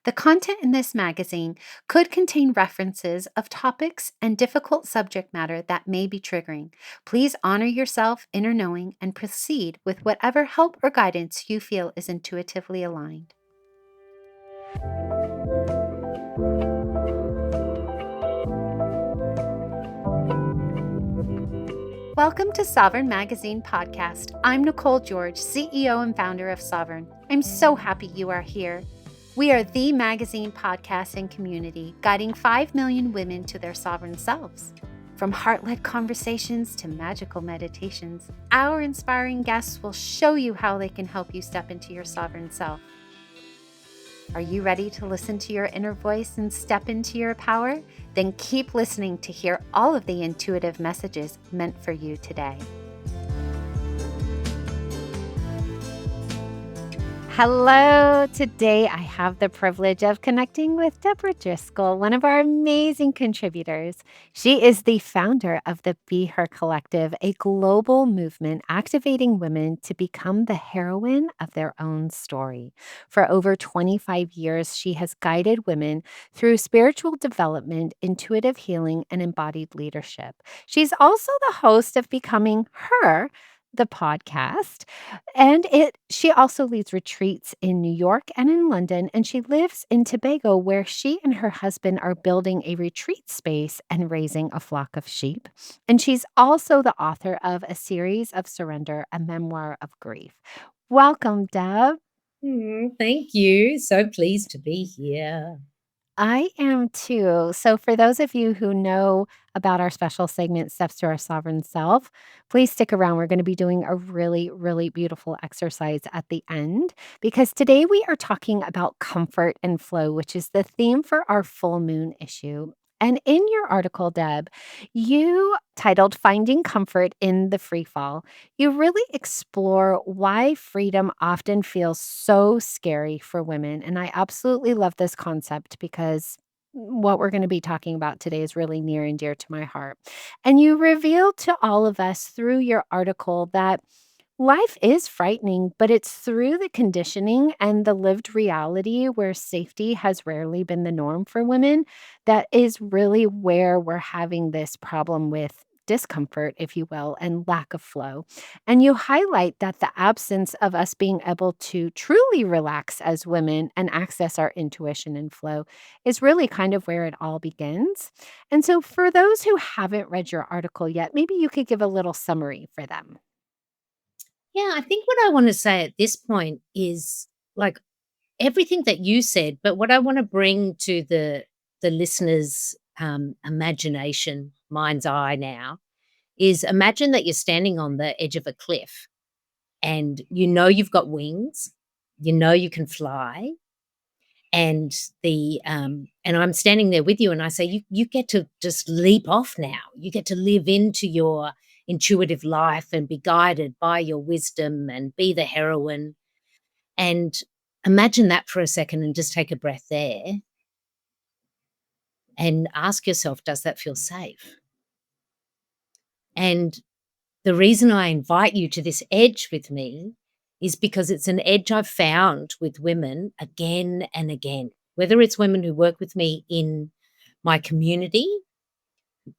The content in this magazine could contain references of topics and difficult subject matter that may be triggering. Please honor yourself, inner knowing, and proceed with whatever help or guidance you feel is intuitively aligned. Welcome to Sovereign Magazine Podcast. I'm Nicole George, CEO and founder of Sovereign. I'm so happy you are here. We are the magazine podcast and community guiding 5 million women to their sovereign selves. From heart-led conversations to magical meditations, our inspiring guests will show you how they can help you step into your sovereign self. Are you ready to listen to your inner voice and step into your power? Then keep listening to hear all of the intuitive messages meant for you today. Hello. Today I have the privilege of connecting with Debra Driscoll, one of our amazing contributors. She is the founder of the BeHER Collective, a global movement activating women to become the heroine of their own story. For over 25 years, she has guided women through spiritual development, intuitive healing, and embodied leadership. She's also the host of Becoming Her, the podcast. And she also leads retreats in New York and in London, and she lives in Tobago, where she and her husband are building a retreat space and raising a flock of sheep. And she's also the author of A Series of Surrender, a memoir of grief. Welcome, Deb. Thank you. So pleased to be here. I am too. So, for those of you who know about our special segment, Steps to Our Sovereign Self, please stick around. We're going to be doing a really, really beautiful exercise at the end because today we are talking about comfort and flow, which is the theme for our full moon issue. And in your article, Deb, you titled Finding Comfort in the Free Fall, you really explore why freedom often feels so scary for women. And I absolutely love this concept because what we're going to be talking about today is really near and dear to my heart. And you reveal to all of us through your article that life is frightening, but it's through the conditioning and the lived reality where safety has rarely been the norm for women that is really where we're having this problem with discomfort, if you will, and lack of flow. And you highlight that the absence of us being able to truly relax as women and access our intuition and flow is really kind of where it all begins. And so, for those who haven't read your article yet, maybe you could give a little summary for them. Yeah, I think what I want to say at this point is like everything that you said, but what I want to bring to the listeners' imagination, mind's eye now, is imagine that you're standing on the edge of a cliff and you know you've got wings, you know you can fly, and and I'm standing there with you and I say you get to just leap off now. You get to live into your intuitive life and be guided by your wisdom and be the heroine. And imagine that for a second and just take a breath there and ask yourself, does that feel safe? And the reason I invite you to this edge with me is because it's an edge I've found with women again and again, whether it's women who work with me in my community,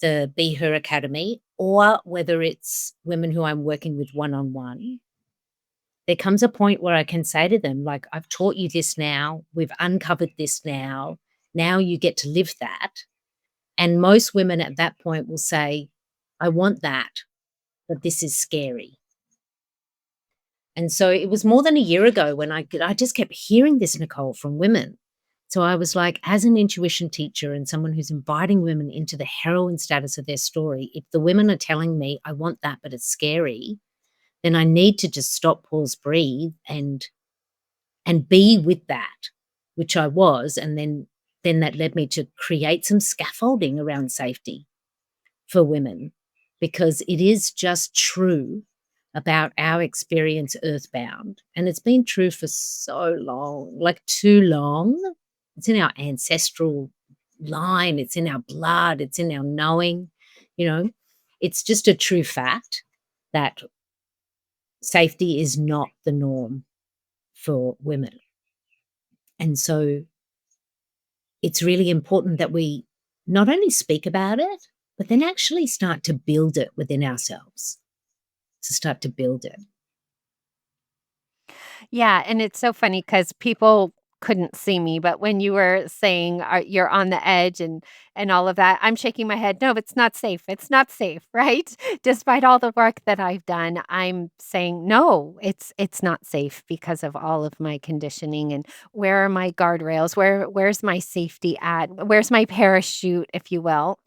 the BeHER Academy, or whether it's women who I'm working with one on one. There comes a point where I can say to them, like, I've taught you this now, we've uncovered this now you get to live that. And most women at that point will say, I want that, but this is scary. And so it was more than a year ago when I just kept hearing this, Nicole, from women. So I was like, as an intuition teacher and someone who's inviting women into the heroine status of their story, if the women are telling me, I want that, but it's scary, then I need to just stop, pause, breathe, and be with that, which I was. And then that led me to create some scaffolding around safety for women, because it is just true about our experience earthbound. And it's been true for so long, like too long. It's in our ancestral line, it's in our blood, it's in our knowing, you know. It's just a true fact that safety is not the norm for women. And so it's really important that we not only speak about it, but then actually start to build it within ourselves, to start to build it. Yeah, and it's so funny because people couldn't see me, but when you were saying, you're on the edge and all of that, I'm shaking my head, "No, it's not safe, it's not safe," right? Despite all the work that I've done, I'm saying, "No, it's not safe," because of all of my conditioning and where are my guardrails? Where's my safety at? Where's my parachute, if you will?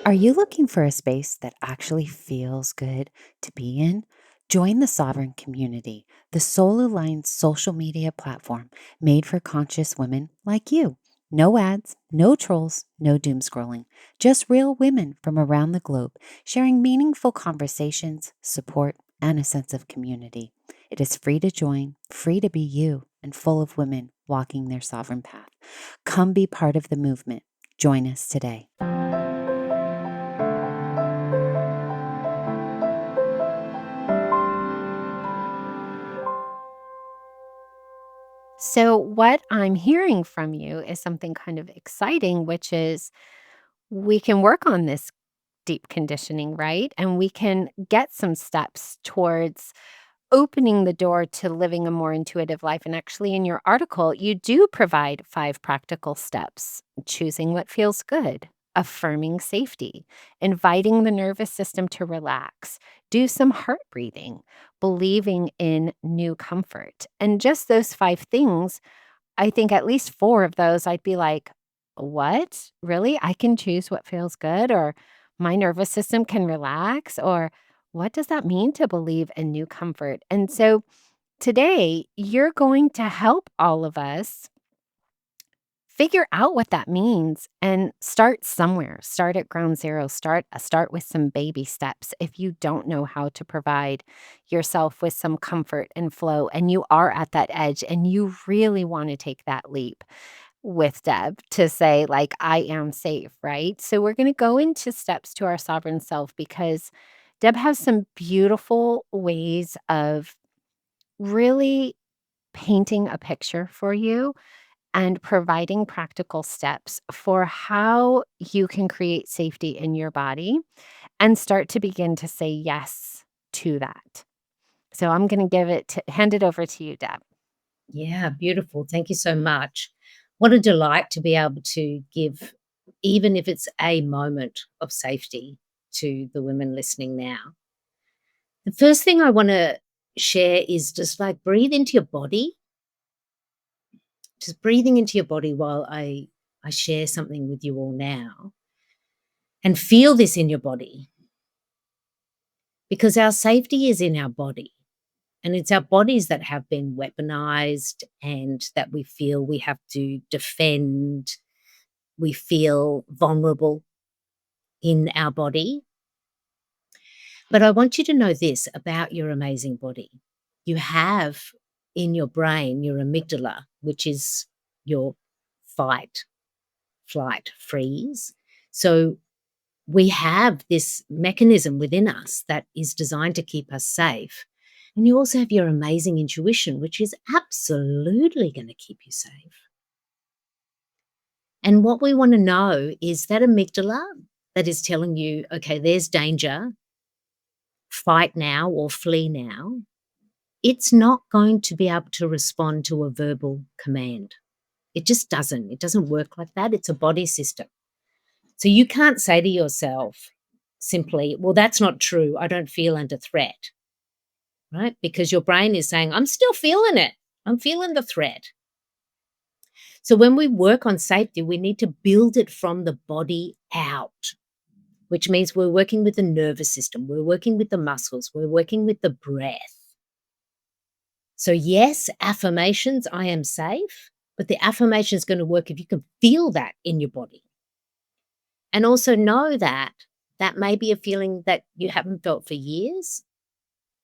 Are you looking for a space that actually feels good to be in? Join the Sovereign Community, the soul aligned social media platform made for conscious women like you. No ads, no trolls, no doom scrolling, just real women from around the globe sharing meaningful conversations, support, and a sense of community. It is free to join, free to be you, and full of women walking their sovereign path. Come be part of the movement. Join us today. So, what I'm hearing from you is something kind of exciting, which is we can work on this deep conditioning, right? And we can get some steps towards opening the door to living a more intuitive life. And actually, in your article, you do provide 5 practical steps: choosing what feels good, affirming safety, inviting the nervous system to relax, do some heart breathing, believing in new comfort. And just those 5 things, I think at least 4 of those, I'd be like, "What? Really? I can choose what feels good?" Or, "My nervous system can relax?" Or, "What does that mean to believe in new comfort?" And so today, you're going to help all of us figure out what that means and start somewhere. Start at ground zero. Start with some baby steps. If you don't know how to provide yourself with some comfort and flow and you are at that edge and you really want to take that leap with Deb to say like I am safe, right? So we're going to go into steps to our sovereign self because Deb has some beautiful ways of really painting a picture for you and providing practical steps for how you can create safety in your body and start to begin to say yes to that. So I'm going to hand it over to you, Deb. Yeah, beautiful. Thank you so much. What a delight to be able to give, even if it's a moment of safety to the women listening now. The first thing I want to share is just like breathe into your body, just breathing into your body while I share something with you all now and feel this in your body because our safety is in our body. And it's our bodies that have been weaponized and that we feel we have to defend. We feel vulnerable in our body. But I want you to know this about your amazing body. You have in your brain your amygdala, which is your fight, flight, freeze. So we have this mechanism within us that is designed to keep us safe. And you also have your amazing intuition, which is absolutely going to keep you safe. And what we want to know is that amygdala that is telling you, okay, there's danger, fight now or flee now. It's not going to be able to respond to a verbal command. It just doesn't. It doesn't work like that. It's a body system. So you can't say to yourself simply, well, that's not true. I don't feel under threat, right? Because your brain is saying, I'm still feeling it. I'm feeling the threat. So when we work on safety, we need to build it from the body out, which means we're working with the nervous system. We're working with the muscles. We're working with the breath. So yes, affirmations, I am safe, but the affirmation is going to work if you can feel that in your body. And also know that that may be a feeling that you haven't felt for years.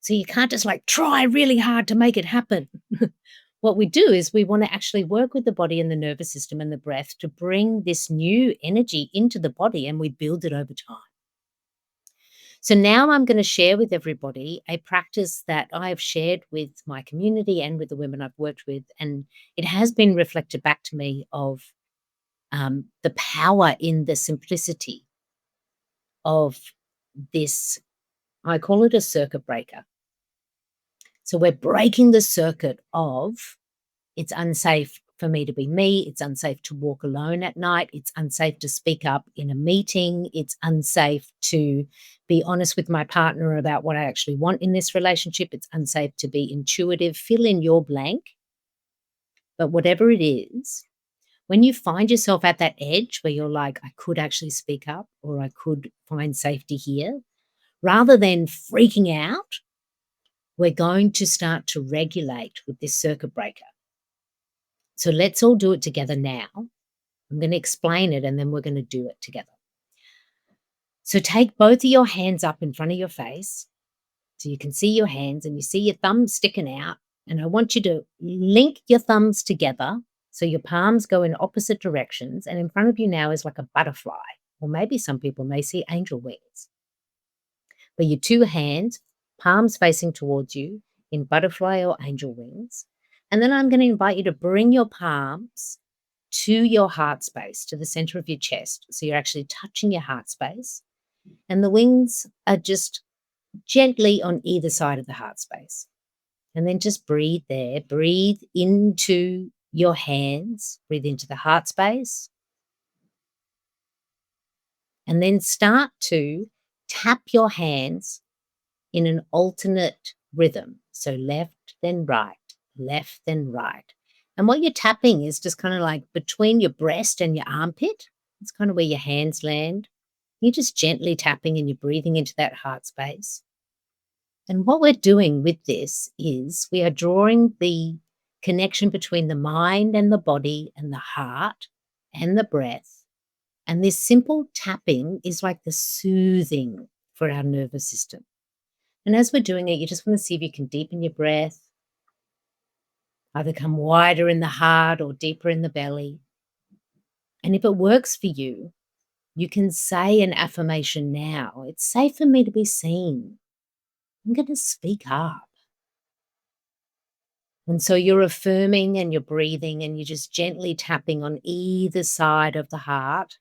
So you can't just like try really hard to make it happen. What we do is we want to actually work with the body and the nervous system and the breath to bring this new energy into the body and we build it over time. So now I'm going to share with everybody a practice that I have shared with my community and with the women I've worked with. And it has been reflected back to me of the power in the simplicity of this. I call it a circuit breaker. So we're breaking the circuit of it's unsafe for me to be me. It's unsafe to walk alone at night. It's unsafe to speak up in a meeting. It's unsafe to be honest with my partner about what I actually want in this relationship. It's unsafe to be intuitive. Fill in your blank. But whatever it is, when you find yourself at that edge where you're like, I could actually speak up or I could find safety here, rather than freaking out, we're going to start to regulate with this circuit breaker. So let's all do it together now. I'm going to explain it and then we're going to do it together. So take both of your hands up in front of your face so you can see your hands and you see your thumbs sticking out. And I want you to link your thumbs together so your palms go in opposite directions. And in front of you now is like a butterfly, or maybe some people may see angel wings. But your two hands, palms facing towards you in butterfly or angel wings. And then I'm going to invite you to bring your palms to your heart space, to the center of your chest. So you're actually touching your heart space. And the wings are just gently on either side of the heart space. And then just breathe there. Breathe into your hands. Breathe into the heart space. And then start to tap your hands in an alternate rhythm. So left, then right, left, then right. And what you're tapping is just kind of like between your breast and your armpit. It's kind of where your hands land. You're just gently tapping and you're breathing into that heart space. And what we're doing with this is we are drawing the connection between the mind and the body and the heart and the breath. And this simple tapping is like the soothing for our nervous system. And as we're doing it, you just want to see if you can deepen your breath, either come wider in the heart or deeper in the belly. And if it works for you, you can say an affirmation now. It's safe for me to be seen. I'm going to speak up. And so you're affirming and you're breathing and you're just gently tapping on either side of the heart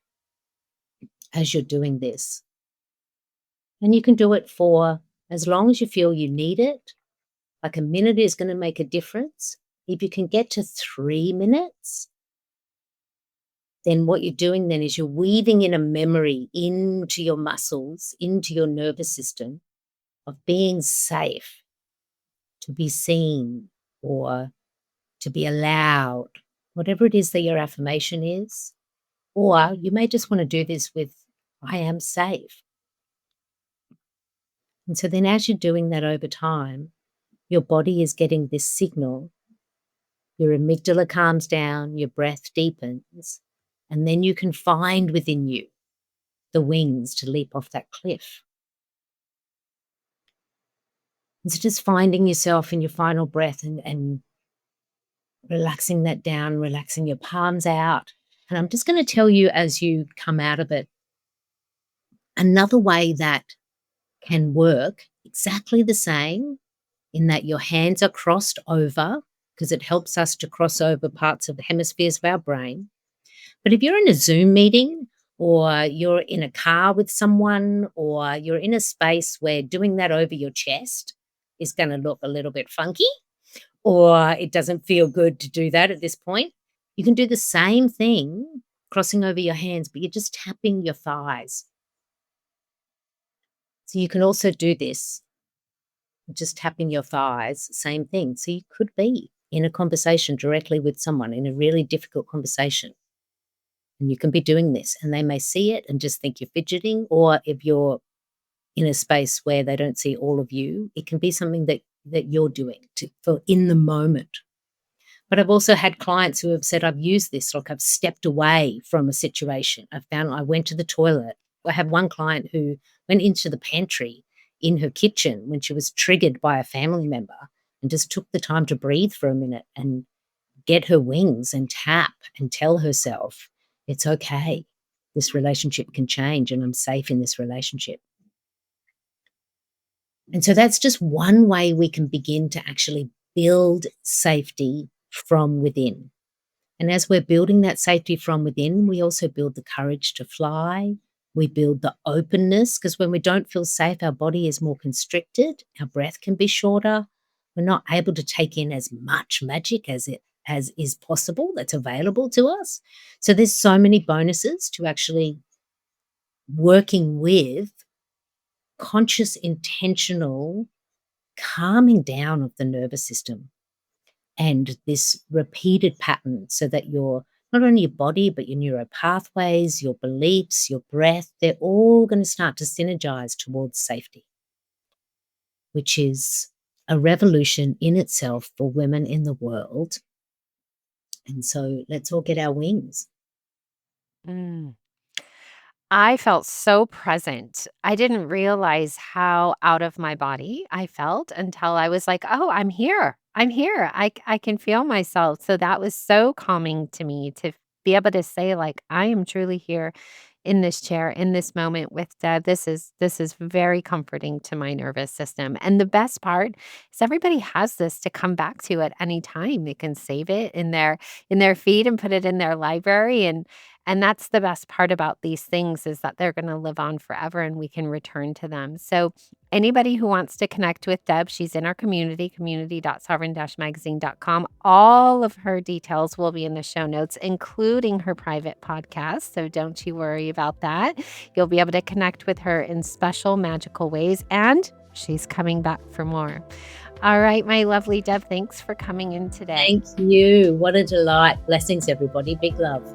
as you're doing this. And you can do it for as long as you feel you need it. Like a minute is going to make a difference. If you can get to 3 minutes, then what you're doing then is you're weaving in a memory into your muscles, into your nervous system of being safe, to be seen or to be allowed, whatever it is that your affirmation is. Or you may just want to do this with, I am safe. And so then as you're doing that over time, your body is getting this signal. Your amygdala calms down, your breath deepens, and then you can find within you the wings to leap off that cliff. And so just finding yourself in your final breath and relaxing that down, relaxing your palms out. And I'm just going to tell you as you come out of it, another way that can work exactly the same in that your hands are crossed over because it helps us to cross over parts of the hemispheres of our brain. But if you're in a Zoom meeting or you're in a car with someone or you're in a space where doing that over your chest is going to look a little bit funky or it doesn't feel good to do that at this point, you can do the same thing crossing over your hands, but you're just tapping your thighs. So you can also do this, just tapping your thighs, same thing. So you could be in a conversation directly with someone in a really difficult conversation. And you can be doing this and they may see it and just think you're fidgeting. Or if you're in a space where they don't see all of you, it can be something that you're doing for in the moment. But I've also had clients who have said, I've used this, like I've stepped away from a situation. I found I went to the toilet. I have one client who went into the pantry in her kitchen when she was triggered by a family member and just took the time to breathe for a minute and get her wings and tap and tell herself, it's okay. This relationship can change and I'm safe in this relationship. And so that's just one way we can begin to actually build safety from within. And as we're building that safety from within, we also build the courage to fly. We build the openness, because when we don't feel safe, our body is more constricted. Our breath can be shorter. We're not able to take in as much magic as is possible that's available to us. So there's so many bonuses to actually working with conscious, intentional calming down of the nervous system and this repeated pattern, so that your not only your body, but your neural pathways, your beliefs, your breath, they're all going to start to synergize towards safety, which is a revolution in itself for women in the world. And so let's all get our wings. Mm. I felt so present. I didn't realize how out of my body I felt until I was like, "Oh, I'm here. I'm here. I can feel myself." So that was so calming to me to be able to say like, "I am truly here in this chair in this moment with Deb." This is very comforting to my nervous system. And the best part is everybody has this to come back to at any time. They can save it in their feed and put it in their library, and that's the best part about these things is that they're going to live on forever and we can return to them. So anybody who wants to connect with Deb, she's in our community, community.sovereign-magazine.com. All of her details will be in the show notes, including her private podcast. So don't you worry about that. You'll be able to connect with her in special, magical ways. And she's coming back for more. All right, my lovely Deb, thanks for coming in today. Thank you. What a delight. Blessings, everybody. Big love.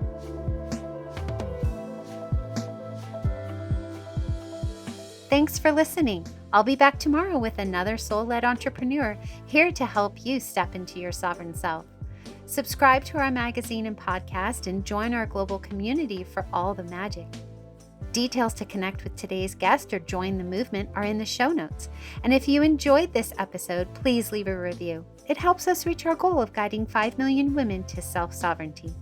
Thanks for listening. I'll be back tomorrow with another soul-led entrepreneur here to help you step into your sovereign self. Subscribe to our magazine and podcast and join our global community for all the magic. Details to connect with today's guest or join the movement are in the show notes. And if you enjoyed this episode, please leave a review. It helps us reach our goal of guiding 5 million women to self-sovereignty.